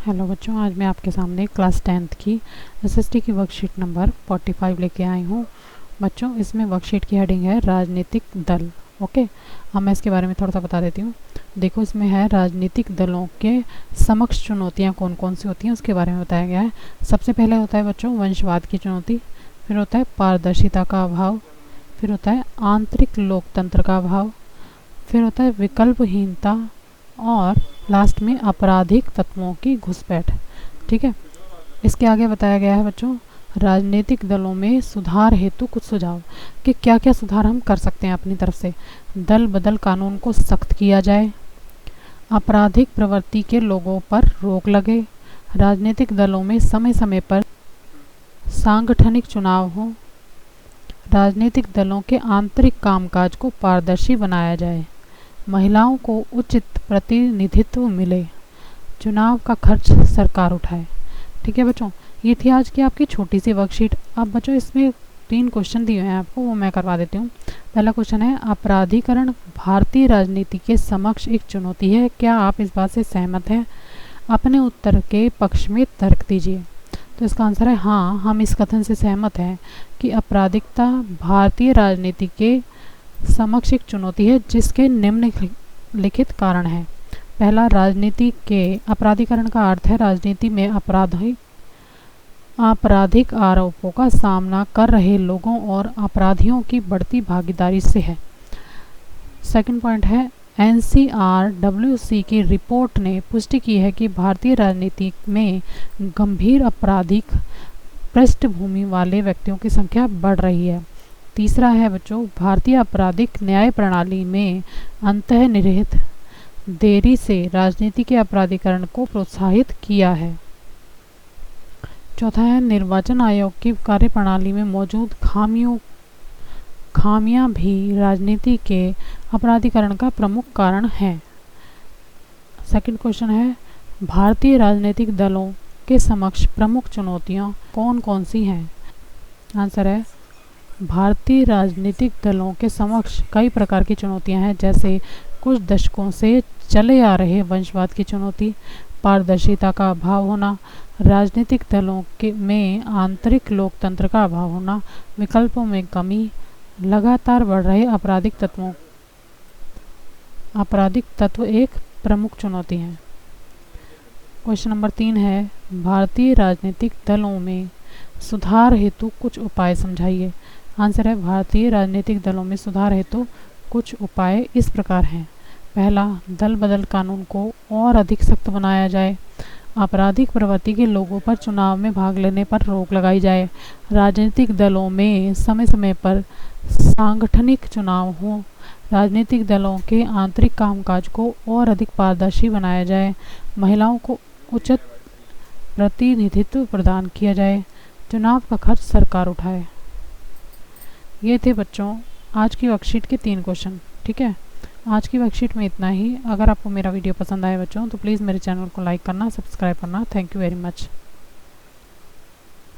Hello बच्चों, आज मैं आपके सामने क्लास 10th की एसएसटी की वर्कशीट नंबर 45 लेके आई हूँ। बच्चों, इसमें वर्कशीट की हेडिंग है राजनीतिक दल। ओके, अब मैं इसके बारे में थोड़ा सा बता देती हूँ। देखो, इसमें है राजनीतिक दलों के समक्ष चुनौतियाँ कौन कौन सी होती हैं उसके बारे में बताया गया है। सबसे पहले होता है बच्चों वंशवाद की चुनौती, फिर होता है पारदर्शिता का अभाव, फिर होता है आंतरिक लोकतंत्र का अभाव, फिर होता है विकल्पहीनता और लास्ट में आपराधिक तत्वों की घुसपैठ। ठीक है, इसके आगे बताया गया है बच्चों राजनीतिक दलों में सुधार हेतु कुछ सुझाव कि क्या क्या सुधार हम कर सकते हैं अपनी तरफ से। दल बदल कानून को सख्त किया जाए, आपराधिक प्रवृत्ति के लोगों पर रोक लगे, राजनीतिक दलों में समय समय पर सांगठनिक चुनाव हो, राजनीतिक दलों के आंतरिक कामकाज को पारदर्शी बनाया जाए, महिलाओं को उचित प्रतिनिधित्व मिले, चुनाव का खर्च सरकार उठाए। ठीक है बच्चों, ये थी आज की आपकी छोटी सी वर्कशीट। अब बच्चों इसमें 3 क्वेश्चन दिए हैं आपको, वो मैं करवा देती हूँ। पहला क्वेश्चन है, अपराधीकरण भारतीय राजनीति के समक्ष एक चुनौती है, क्या आप इस बात से सहमत हैं? अपने उत्तर के पक्ष में तर्क दीजिए। तो इसका आंसर है हाँ, हम इस कथन से सहमत हैं कि आपराधिकता भारतीय राजनीति के समक्ष एक चुनौती है जिसके निम्नलिखित कारण हैं। पहला, राजनीति के अपराधीकरण का अर्थ है राजनीति में आपराधिक आरोपों का सामना कर रहे लोगों और अपराधियों की बढ़ती भागीदारी से है। सेकंड पॉइंट है, NCRWC की रिपोर्ट ने पुष्टि की है कि भारतीय राजनीति में गंभीर आपराधिक पृष्ठभूमि वाले व्यक्तियों की संख्या बढ़ रही है। तीसरा है बच्चों, भारतीय आपराधिक न्याय प्रणाली में अंतर्निहित देरी से राजनीति के अपराधीकरण को प्रोत्साहित किया है। चौथा है, निर्वाचन आयोग की कार्यप्रणाली में मौजूद खामियां भी राजनीति के अपराधीकरण का प्रमुख कारण हैं। सेकंड क्वेश्चन है, भारतीय राजनीतिक दलों के समक्ष प्रमुख चुनौतियां कौन कौन सी हैं? आंसर है, भारतीय राजनीतिक दलों के समक्ष कई प्रकार की चुनौतियां हैं, जैसे कुछ दशकों से चले आ रहे वंशवाद की चुनौती, पारदर्शिता का अभाव होना, राजनीतिक दलों में आंतरिक लोकतंत्र का अभाव होना, विकल्पों में कमी, लगातार बढ़ रहे आपराधिक तत्व एक प्रमुख चुनौती हैं। क्वेश्चन नंबर 3 है, भारतीय राजनीतिक दलों में सुधार हेतु कुछ उपाय समझाइए। आंसर है, भारतीय राजनीतिक दलों में सुधार हेतु कुछ उपाय इस प्रकार हैं। पहला, दल बदल कानून को और अधिक सख्त बनाया जाए, आपराधिक प्रवृत्ति के लोगों पर चुनाव में भाग लेने पर रोक लगाई जाए, राजनीतिक दलों में समय समय पर सांगठनिक चुनाव हो, राजनीतिक दलों के आंतरिक कामकाज को और अधिक पारदर्शी बनाया जाए, महिलाओं को उचित प्रतिनिधित्व प्रदान किया जाए, चुनाव का खर्च सरकार उठाए। ये थे बच्चों आज की वर्कशीट के 3 क्वेश्चन। ठीक है, आज की वर्कशीट में इतना ही। अगर आपको मेरा वीडियो पसंद आए बच्चों तो प्लीज़ मेरे चैनल को लाइक करना, सब्सक्राइब करना। Thank you very much.